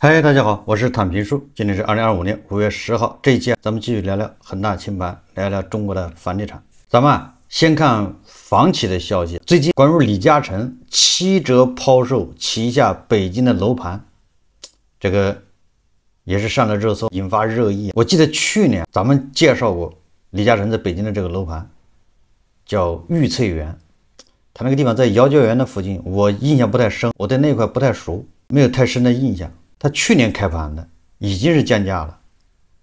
嗨，大家好，我是躺平叔，今天是2025年5月10号，这一期咱们继续聊聊恒大清盘，聊聊中国的房地产。咱们先看房企的消息，最近关于李嘉诚7折抛售旗下北京的楼盘，这个也是上了热搜，引发热议。我记得去年咱们介绍过李嘉诚在北京的这个楼盘，叫玉翠园，他那个地方在姚家园的附近，我印象不太深，我对那块不太熟，没有太深的印象。他去年开盘的已经是降价了，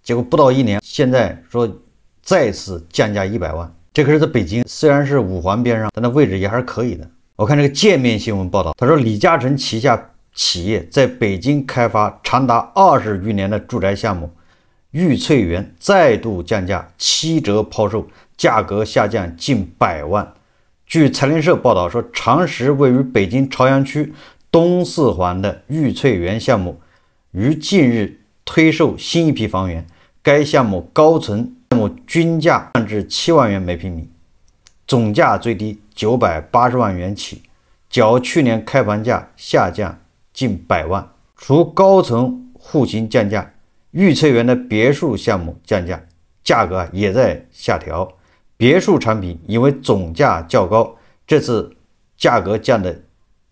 结果不到1年，现在说再次降价100万。这个是在北京，虽然是5环边上，但那位置也还是可以的。我看这个界面新闻报道，他说李嘉诚旗下企业在北京开发长达20余年的住宅项目玉翠园再度降价7折抛售，价格下降近100万。据财联社报道说，长实位于北京朝阳区东4环的玉翠园项目于近日推售新一批房源，该项目高层项目均价降至7万元每平米，总价最低980万元起，较去年开盘价下降近100万。除高层户型降价，玉翠园的别墅项目降价，价格也在下调。别墅产品因为总价较高，这次价格降的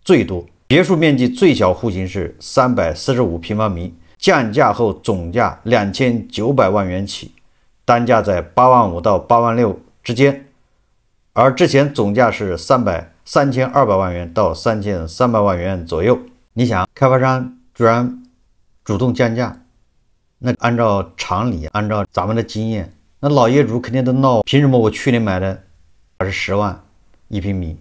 最多。别墅面积最小户型是345平方米，降价后总价2900万元起，单价在8万5到8万6之间，而之前总价是3200万元到3300万元左右。你想，开发商居然主动降价，那按照常理，按照咱们的经验，那老业主肯定都闹，凭什么我去年买的还是10万1平米，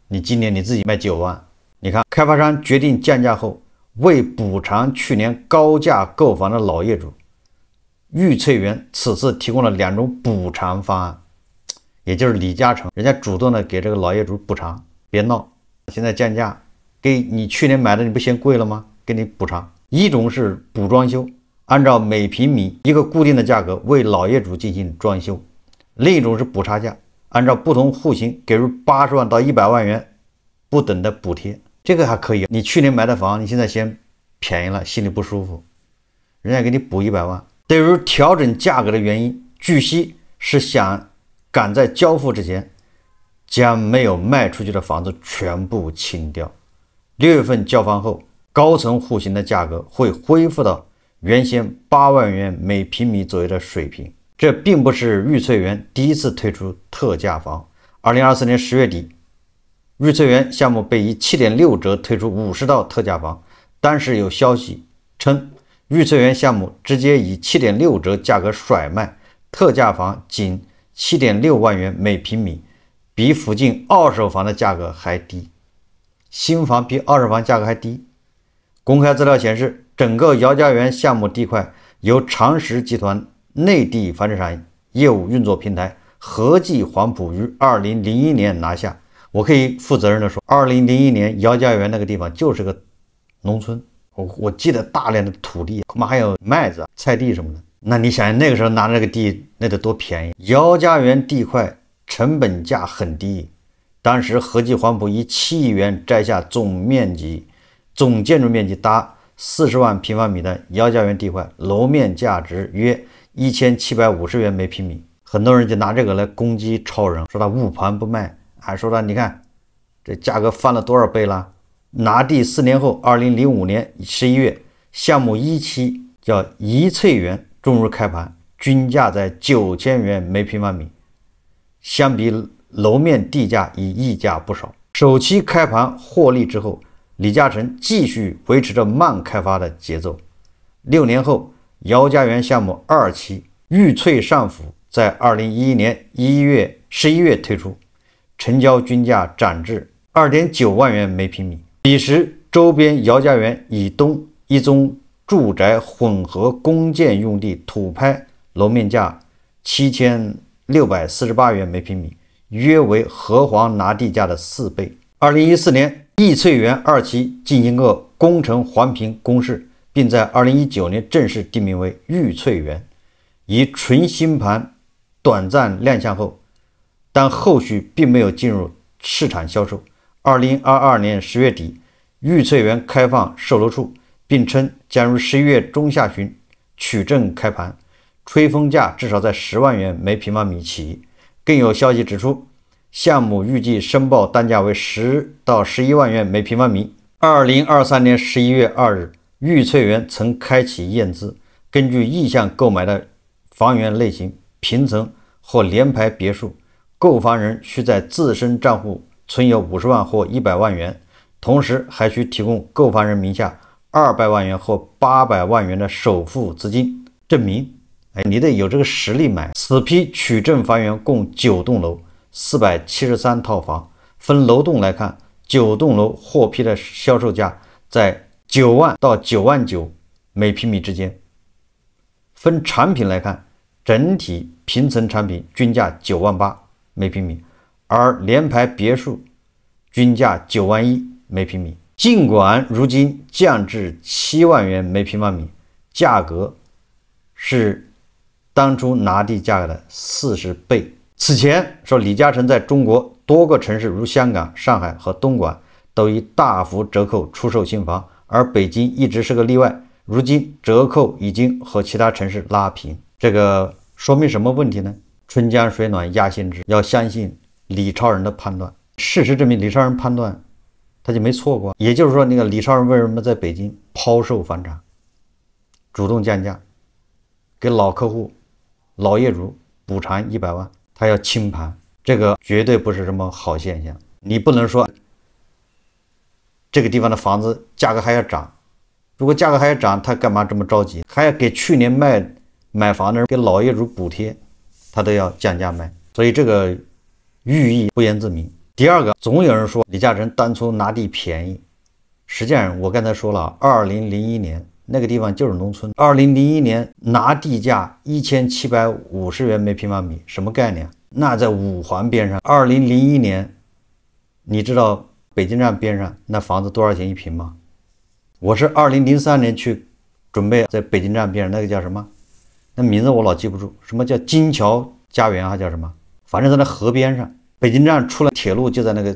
你今年你自己卖9万？你看，开发商决定降价后，为补偿去年高价购房的老业主，玉翠园此次提供了2种补偿方案，也就是李嘉诚人家主动的给这个老业主补偿，别闹，现在降价，给你去年买的你不嫌贵了吗？给你补偿。一种是补装修，按照每平米一个固定的价格为老业主进行装修；另一种是补差价，按照不同户型给入80万到100万元不等的补贴。这个还可以，你去年买的房，你现在嫌便宜了，心里不舒服，人家给你补100万。对于调整价格的原因，据悉是想赶在交付之前将没有卖出去的房子全部清掉。6月份交房后，高层户型的价格会恢复到原先8万元每平米左右的水平。这并不是玉翠园第一次推出特价房。2024年10月底，玉翠园项目被以7.6折推出50套特价房，当时有消息称玉翠园项目直接以7.6折价格甩卖，特价房仅7.6万元每平米，比附近二手房的价格还低，新房比二手房价格还低。公开资料显示，整个姚家园项目地块由长实集团内地房地产业务运作平台和记黄埔于2001年拿下。我可以负责任的说，2001年姚家园那个地方就是个农村，我记得大量的土地，恐怕还有麦子、菜地什么的。那你想那个时候拿那个地，那得多便宜！姚家园地块成本价很低，当时和记黄埔以7亿元摘下总建筑面积达40万平方米的姚家园地块，楼面价值约1750元每平米。很多人就拿这个来攻击超人，说他误盘不卖，还说他你看这价格翻了多少倍了。拿地4年后，2005年11月，项目一期叫怡翠园终日开盘，均价在9000元每平方米，相比楼面地价已溢价不少。首期开盘获利之后，李嘉诚继续维持着慢开发的节奏。6年后，姚家园项目2期玉翠上府在2011年11月推出，成交均价涨至2.9万元每平米。彼时，周边姚家园以东一宗住宅混合公建用地土拍楼面价7648元每平米，约为和黄拿地价的4倍。2014年，逸翠园2期进行过工程环评公示，并在2019年正式定名为玉翠园，以纯新盘短暂亮相后，但后续并没有进入市场销售。2022年10月底，玉翠园开放售楼处，并称将于11月中下旬取证开盘，吹风价至少在10万元每平方米起。更有消息指出，项目预计申报单价为10到11万元每平方米。2023年11月2日，玉翠园曾开启验资，根据意向购买的房源类型、平层或联排别墅，购房人需在自身账户存有50万或100万元，同时还需提供购房人名下200万元或800万元的首付资金证明。你得有这个实力买。此批取证房源共9栋楼，473套房，分楼栋来看，9栋楼获批的销售价在9万到9万9每平米之间。分产品来看，整体平层产品均价9万8每平米，而联排别墅均价9万1每平米。尽管如今降至7万元每平方米，价格是当初拿地价格的40倍。此前说李嘉诚在中国多个城市如香港、上海和东莞都以大幅折扣出售新房，而北京一直是个例外。如今折扣已经和其他城市拉平，这个说明什么问题呢？春江水暖鸭先知，要相信李超人的判断。事实证明，李超人判断他就没错过。也就是说，那个李超人为什么在北京抛售房产，主动降价，给老客户、老业主补偿100万，他要清盘，这个绝对不是什么好现象。你不能说这个地方的房子价格还要涨，如果价格还要涨，他干嘛这么着急？还要给去年买房的人给老业主补贴，他都要降价卖，所以这个寓意不言自明。第二个，总有人说李嘉诚当初拿地便宜，实际上我刚才说了，2001年那个地方就是农村，2001年拿地价1750元每平方米，什么概念？那在五环边上。2001年，你知道北京站边上那房子多少钱一平吗？我是2003年去准备在北京站边上那个叫什么？那名字我老记不住，什么叫金桥家园还叫什么？反正在那河边上，北京站出了铁路就在那个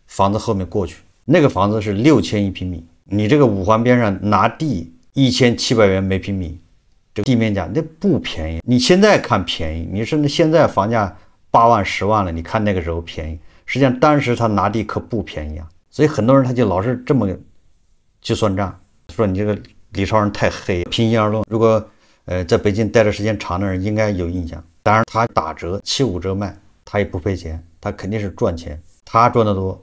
房子后面过去，那个房子是6000一平米。你这个五环边上拿地1700元每平米，这个地面价那不便宜。你现在看便宜，你甚至现在房价8万10万了，你看那个时候便宜，实际上当时他拿地可不便宜啊。所以很多人他就老是这么去算账，说你这个李超人太黑。平心而论，如果在北京待的时间长的人应该有印象。当然他打折75折卖，他也不赔钱，他肯定是赚钱，他赚得多，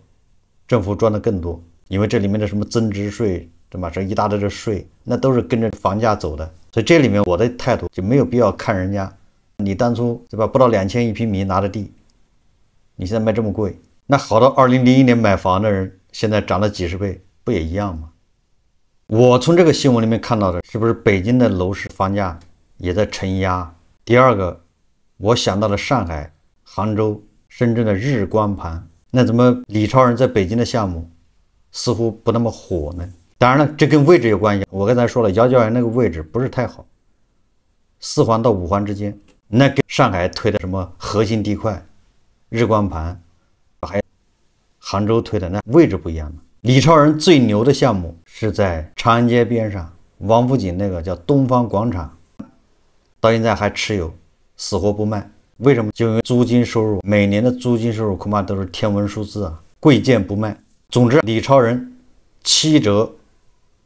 政府赚得更多，因为这里面的什么增值税，对吧？这一大堆的税，那都是跟着房价走的。所以这里面我的态度就没有必要看人家，你当初对吧，不到2000一平米拿的地，你现在卖这么贵，那好多2001年买房的人现在涨了几十倍，不也一样吗？我从这个新闻里面看到的是不是北京的楼市房价也在承压？第二个，我想到了上海、杭州、深圳的日光盘，那怎么李超人在北京的项目似乎不那么火呢？当然了，这跟位置有关系。我刚才说了，姚教园那个位置不是太好，4环到5环之间，那跟上海推的什么核心地块、日光盘，还杭州推的那位置不一样的。李超人最牛的项目是在长安街边上，王府井那个叫东方广场，到现在还持有，死活不卖。为什么？就因为租金收入，每年的租金收入恐怕都是天文数字啊，贵贱不卖。总之，李超人7折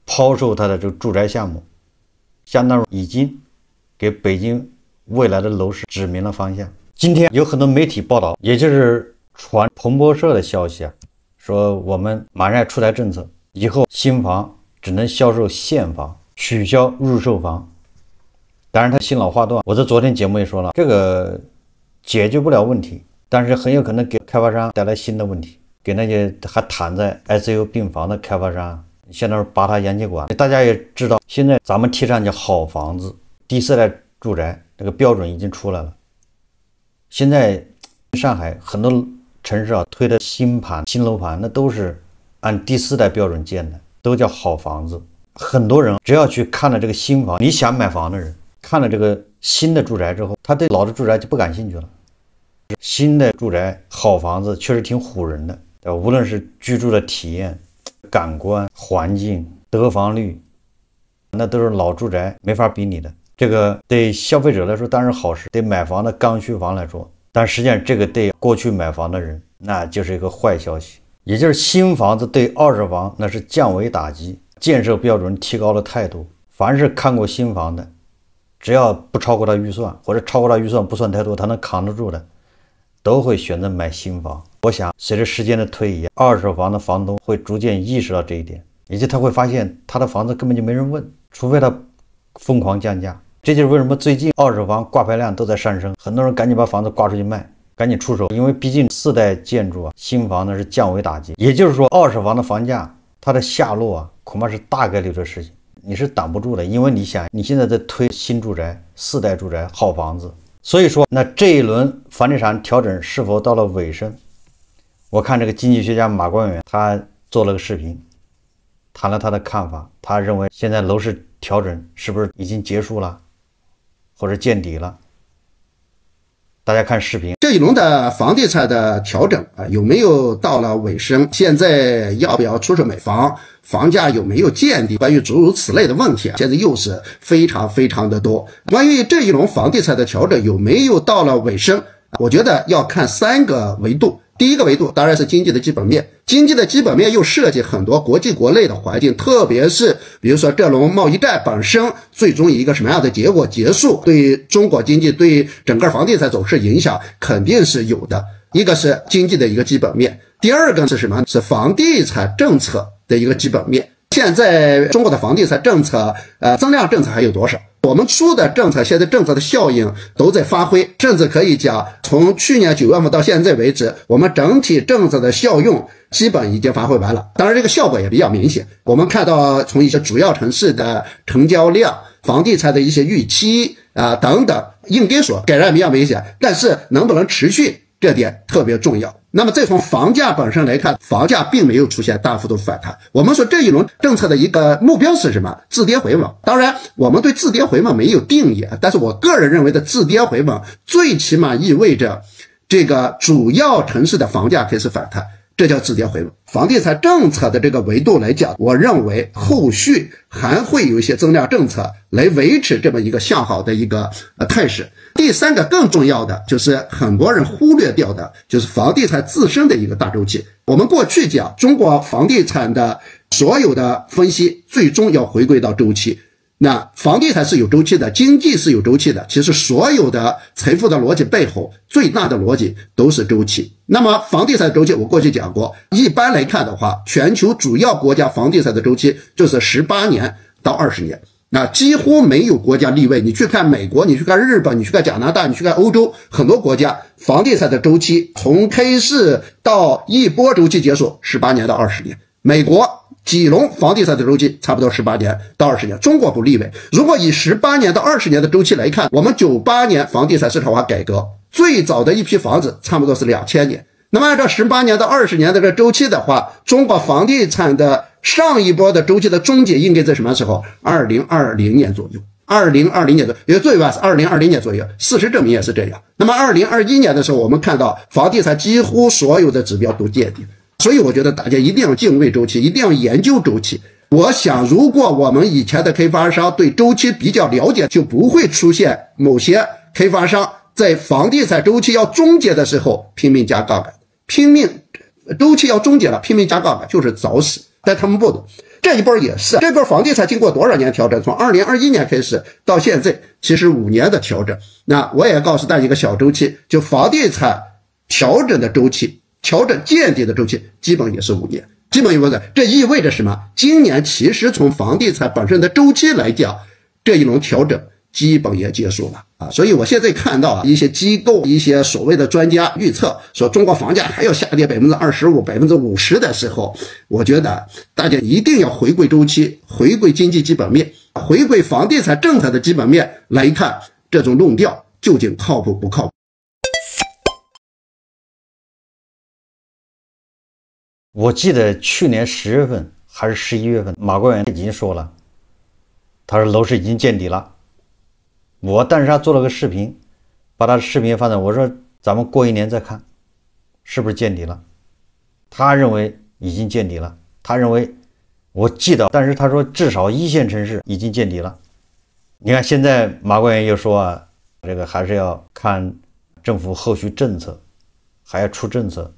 抛售他的这个住宅项目，相当于已经给北京未来的楼市指明了方向。今天有很多媒体报道，也就是传彭博社的消息啊，说我们马上要出台政策，以后新房只能销售现房，取消入售房。当然它新老话段，我在昨天节目也说了，这个解决不了问题，但是很有可能给开发商带来新的问题，给那些还躺在 ICU 病房的开发商现在是拔他洋气管。大家也知道，现在咱们提倡叫好房子，第4代住宅这个标准已经出来了。现在上海很多城市啊推的新盘、新楼盘，那都是按第4代标准建的，都叫好房子。很多人只要去看了这个新房，你想买房的人看了这个新的住宅之后，他对老的住宅就不感兴趣了。新的住宅、好房子确实挺唬人的，对吧？无论是居住的体验、感官、环境、得房率，那都是老住宅，没法比拟的。这个对消费者来说当然好事，对买房的刚需房来说，但实际上这个对过去买房的人那就是一个坏消息。也就是新房子对二手房那是降维打击，建设标准提高了太多。凡是看过新房的，只要不超过他预算，或者超过他预算不算太多，他能扛得住的，都会选择买新房。我想随着时间的推移，二手房的房东会逐渐意识到这一点，也就他会发现他的房子根本就没人问，除非他疯狂降价。这就是为什么最近二手房挂牌量都在上升，很多人赶紧把房子挂出去卖，赶紧出手，因为毕竟4代建筑新房呢是降维打击。也就是说，二手房的房价它的下落恐怕是大概率的事情，你是挡不住的。因为你想，你现在在推新住宅、4代住宅、好房子，所以说那这一轮房地产调整是否到了尾声？我看这个经济学家马光远他做了个视频，谈了他的看法。他认为现在楼市调整是不是已经结束了，或者见底了？大家看视频。这一轮的房地产的调整有没有到了尾声？现在要不要出手买房？房价有没有见底？关于诸如此类的问题现在又是非常的多。关于这一轮房地产的调整有没有到了尾声，我觉得要看3个维度。第一个维度当然是经济的基本面，经济的基本面又涉及很多国际国内的环境，特别是比如说这轮贸易战本身最终以一个什么样的结果结束，对中国经济对整个房地产走势影响肯定是有的。一个是经济的一个基本面，第二个是什么？是房地产政策的一个基本面。现在中国的房地产政策增量政策还有多少？我们出的政策，现在政策的效应都在发挥，甚至可以讲从去年9月份到现在为止，我们整体政策的效用基本已经发挥完了。当然这个效果也比较明显，我们看到从一些主要城市的成交量、房地产的一些预期等等，应该说改善比较明显，但是能不能持续，这点特别重要。那么再从房价本身来看，房价并没有出现大幅度反弹。我们说这一轮政策的一个目标是什么？止跌回稳。当然我们对止跌回稳没有定义，但是我个人认为的止跌回稳最起码意味着这个主要城市的房价开始反弹，这叫止跌回稳。房地产政策的这个维度来讲，我认为后续还会有一些增量政策来维持这么一个向好的一个态势。第3个更重要的就是很多人忽略掉的，就是房地产自身的一个大周期。我们过去讲中国房地产的所有的分析最终要回归到周期，那房地产是有周期的，经济是有周期的，其实所有的财富的逻辑背后最大的逻辑都是周期。那么房地产周期我过去讲过，一般来看的话，全球主要国家房地产的周期就是18年到20年，那几乎没有国家例外。你去看美国，你去看日本，你去看加拿大，你去看欧洲，很多国家房地产的周期从开始到一波周期结束18年到20年。美国几轮房地产的周期差不多18年到20年，中国不例外。如果以18年到20年的周期来看，我们98年房地产市场化改革，最早的一批房子差不多是2000年。那么按照18年到20年的这周期的话，中国房地产的上一波的周期的终结应该在什么时候？2020年左右。2020年左右，也最晚是2020年左右，事实证明也是这样。那么2021年的时候，我们看到房地产几乎所有的指标都见底。所以我觉得大家一定要敬畏周期，一定要研究周期。我想如果我们以前的开发商对周期比较了解，就不会出现某些开发商在房地产周期要终结的时候拼命加杠杆，周期要终结了拼命加杠杆，就是找死。但他们不懂，这一波也是，这波房地产经过多少年调整？从2021年开始到现在，其实5年的调整。那我也告诉大家一个小周期，就房地产调整的周期，调整见底的周期基本也是5年，基本有这意味着什么？今年其实从房地产本身的周期来讲，这一轮调整基本也结束了所以我现在看到一些机构一些所谓的专家预测说中国房价还要下跌 25% 50% 的时候，我觉得大家一定要回归周期，回归经济基本面，回归房地产政策的基本面来看这种论调究竟靠谱不靠谱。我记得去年10月份还是11月份，马光远已经说了，他说楼市已经见底了。但是他做了个视频，把他的视频放在，我说咱们过1年再看，是不是见底了？他认为已经见底了，他认为我记得，但是他说至少一线城市已经见底了。你看现在马官员又说啊，这个还是要看政府后续政策，还要出政策，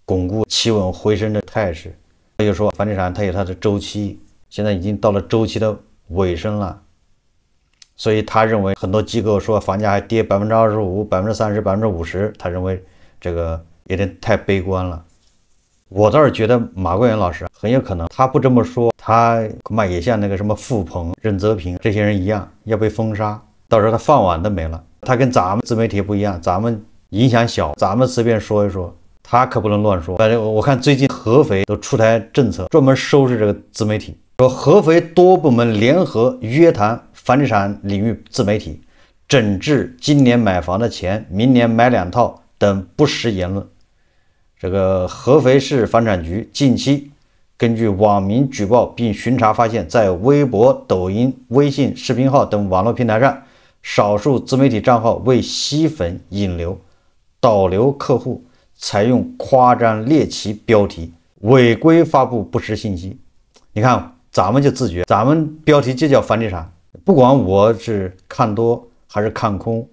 巩固企稳回升的态势。又说房地产它有它的周期，现在已经到了周期的尾声了，所以他认为很多机构说房价还跌25%、30%、50%，他认为这个有点太悲观了。我倒是觉得马官员老师很有可能他不这么说，他恐怕也像那个什么傅鹏、任泽平这些人一样要被封杀，到时候他饭碗都没了。他跟咱们自媒体不一样，咱们影响小，咱们随便说一说，他可不能乱说。反正我看最近合肥都出台政策，专门收拾这个自媒体，说合肥多部门联合约谈房地产领域自媒体，整治今年买房的钱，明年买2套等不实言论。这个合肥市房产局近期根据网民举报并巡查发现，在微博、抖音、微信视频号等网络平台上，少数自媒体账号为吸粉引流、导流客户，采用夸张猎奇标题，违规发布不实信息。你看咱们就自觉，咱们标题就叫房地产，不管我是看多还是看空，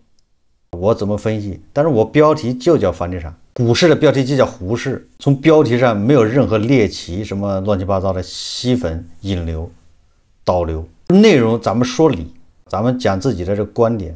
我怎么分析，但是我标题就叫房地产。股市的标题就叫胡市，从标题上没有任何猎奇什么乱七八糟的吸粉引流导流，内容咱们说理，咱们讲自己的这个观点，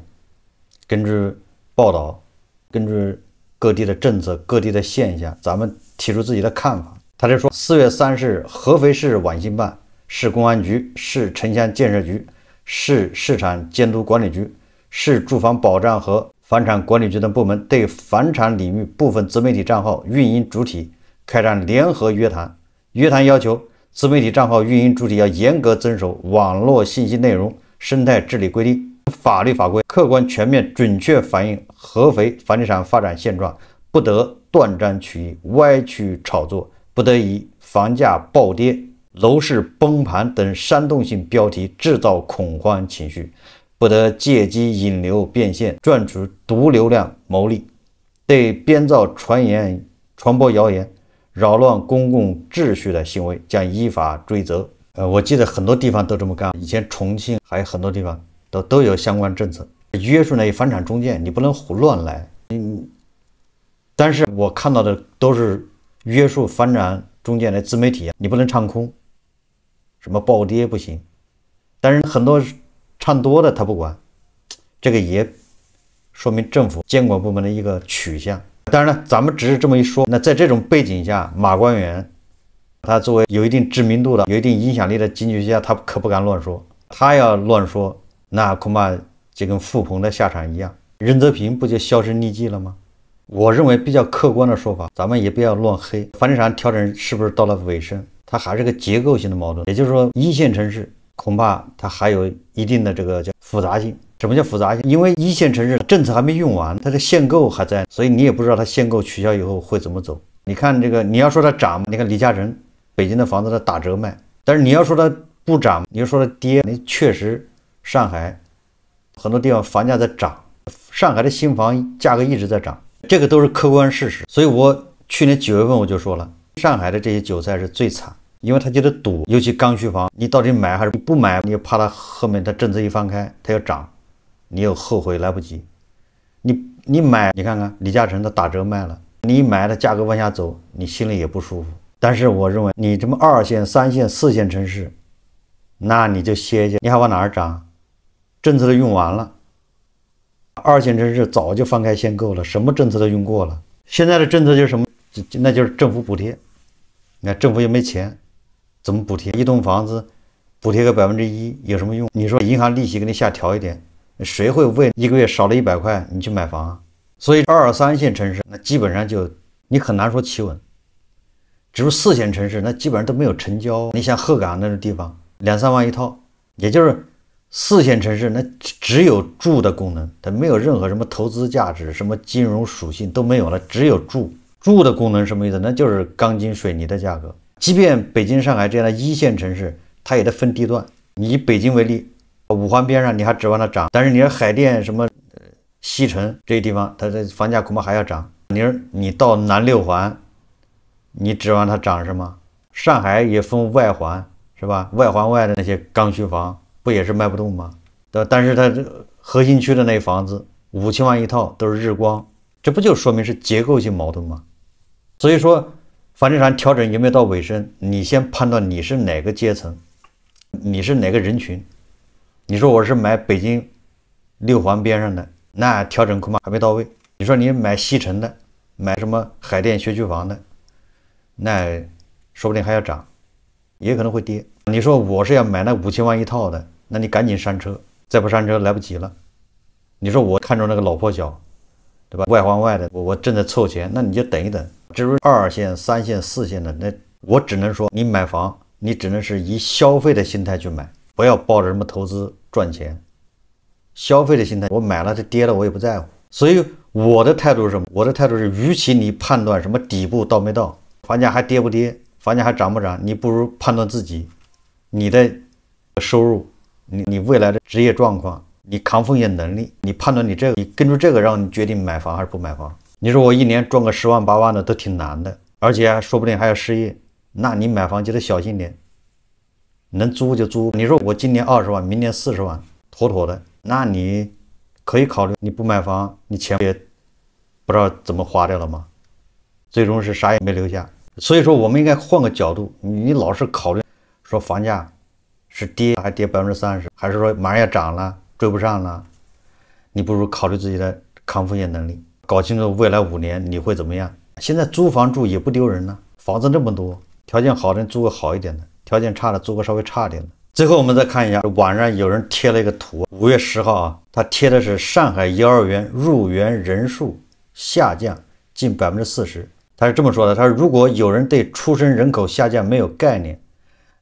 根据报道，根据各地的政策、各地的现象，咱们提出自己的看法。他就说4月3日合肥市网信办、市公安局、市城乡建设局、市市场监督管理局、市住房保障和房产管理局等部门对房产领域部分自媒体账号运营主体开展联合约谈，约谈要求自媒体账号运营主体要严格遵守网络信息内容生态治理规定、法律法规，客观全面准确反映合肥房地产发展现状，不得断章取义、歪曲炒作，不得以房价暴跌、楼市崩盘等煽动性标题制造恐慌情绪，不得借机引流变现，赚取毒流量牟利，对编造传言、传播谣言、扰乱公共秩序的行为将依法追责。我记得很多地方都这么干，以前重庆还有很多地方都有相关政策，约束那些房产中介，你不能胡乱来。但是我看到的都是约束房产中介的自媒体，你不能唱空，什么暴跌不行。但是很多唱多的他不管，这个也说明政府监管部门的一个取向。当然了，咱们只是这么一说，那在这种背景下，马官员他作为有一定知名度的、有一定影响力的经济学家，他可不敢乱说。他要乱说，那恐怕就跟傅鹏的下场一样，任泽平不就销声匿迹了吗？我认为比较客观的说法，咱们也不要乱黑。房地产调整是不是到了尾声？它还是个结构性的矛盾，也就是说，一线城市恐怕它还有一定的这个叫复杂性。什么叫复杂性？因为一线城市政策还没用完，它的限购还在，所以你也不知道它限购取消以后会怎么走。你看这个，你要说它涨，你看李嘉诚北京的房子它打折卖，但是你要说它不涨，你要说它跌，你确实上海很多地方房价在涨，上海的新房价格一直在涨，这个都是客观事实。所以我去年9月份我就说了，上海的这些韭菜是最惨，因为他觉得赌，尤其刚需房，你到底买还是不买，你怕它后面它政策一放开它要涨，你又后悔来不及。你买，你看看李嘉诚他打折卖了，你一买它价格往下走，你心里也不舒服。但是我认为你这么2线、3线、4线城市，那你就歇歇，你还往哪儿涨？政策都用完了，2线城市早就放开限购了，什么政策都用过了。现在的政策就是什么？那就是政府补贴。你看政府又没钱，怎么补贴？一栋房子补贴个1%有什么用？你说银行利息给你下调一点，谁会为一个月少了100块你去买房啊？所以2、3线城市那基本上就你很难说企稳。只有4线城市那基本上都没有成交。你像鹤岗那种地方2、3万一套，也就是4线城市那只有住的功能，它没有任何什么投资价值、什么金融属性都没有了，只有住的功能。什么意思？那就是钢筋水泥的价格。即便北京、上海这样的1线城市，它也得分地段。你以北京为例，五环边上你还指望它涨，但是你说海淀什么西城这些地方，它的房价恐怕还要涨。你到南6环，你指望它涨什么？上海也分外环，是吧？外环外的那些刚需房不也是卖不动吗？对吧？但是它这核心区的那房子5000万一套都是日光，这不就说明是结构性矛盾吗？所以说，房地产调整有没有到尾声？你先判断你是哪个阶层，你是哪个人群。你说我是买北京6环边上的，那调整恐怕还没到位。你说你买西城的，买什么海淀学区房的，那说不定还要涨，也可能会跌。你说我是要买那5000万一套的，那你赶紧删车，再不删车来不及了。你说我看中那个老破小，对吧？外环外的，我正在凑钱，那你就等一等。至于2线、3线、4线的，那我只能说，你买房，你只能是以消费的心态去买，不要抱着什么投资赚钱。消费的心态，我买了它跌了我也不在乎。所以我的态度是什么？我的态度是，与其你判断什么底部到没到，房价还跌不跌，房价还涨不涨，你不如判断自己，你的收入，你未来的职业状况，你抗风险能力，你判断你这个，你根据这个让你决定买房还是不买房。你说我一年赚个10万8万的都挺难的，而且说不定还要失业，那你买房就得小心点，能租就租。你说我今年20万，明年40万，妥妥的，那你可以考虑，你不买房，你钱也不知道怎么花掉了吗？最终是啥也没留下。所以说我们应该换个角度，你老是考虑说房价是跌还跌30%，还是说马上要涨了追不上了，你不如考虑自己的抗风险能力，搞清楚未来5年你会怎么样。现在租房住也不丢人呢，房子这么多，条件好的租个好一点的，条件差的租个稍微差一点的。最后我们再看一下，网上有人贴了一个图，5月10号啊，他贴的是上海幼儿园入园人数下降近40%。他是这么说的，他说如果有人对出生人口下降没有概念，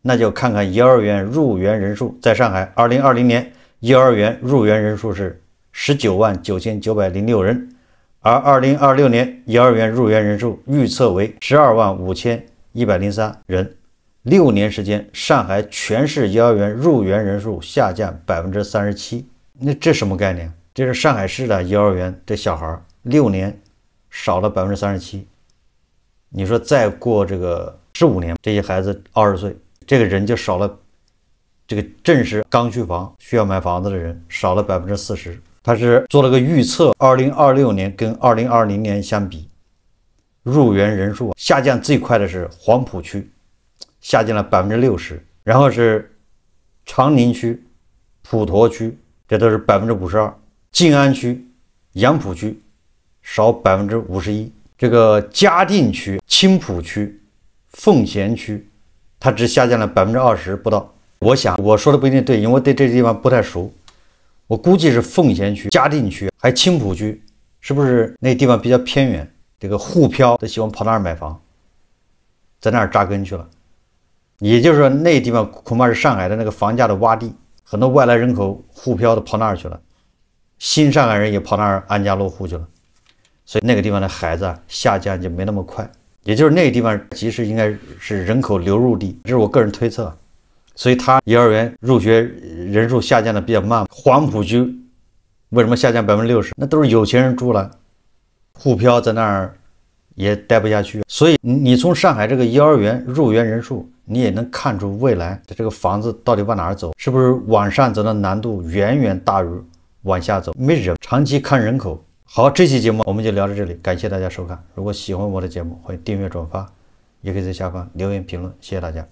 那就看看幼儿园入园人数。在上海2020年幼儿园入园人数是199906人，而2026年幼儿园入园人数预测为125103人。6年时间，上海全市幼儿园入园人数下降37%。那这什么概念？这是上海市的幼儿园这小孩6年少了37%。你说再过这个15年，这些孩子20岁，这个人就少了，这个正是刚需房需要买房子的人少了40%。他是做了个预测，2026年跟2020年相比，入园人数下降最快的是黄浦区，下降了60%，然后是长宁区、普陀区，这都是52%，静安区、杨浦区少51%，这个嘉定区、青浦区、奉贤区，它只下降了20%不到。我想我说的不一定对，因为我对这地方不太熟，我估计是奉贤区、嘉定区还青浦区，是不是那地方比较偏远？这个沪漂都喜欢跑那儿买房，在那儿扎根去了。也就是说，那地方恐怕是上海的那个房价的洼地，很多外来人口沪漂都跑那儿去了，新上海人也跑那儿安家落户去了，所以那个地方的孩子下降就没那么快。也就是那个地方其实应该是人口流入地，这是我个人推测。所以他幼儿园入学人数下降的比较慢。黄浦区为什么下降60%？那都是有钱人住了，沪漂在那儿也待不下去。所以你从上海这个幼儿园入园人数，你也能看出未来这个房子到底往哪儿走，是不是往上走的难度远远大于往下走？没人，长期看人口。好，这期节目我们就聊到这里，感谢大家收看。如果喜欢我的节目，欢迎订阅转发，也可以在下方留言评论，谢谢大家。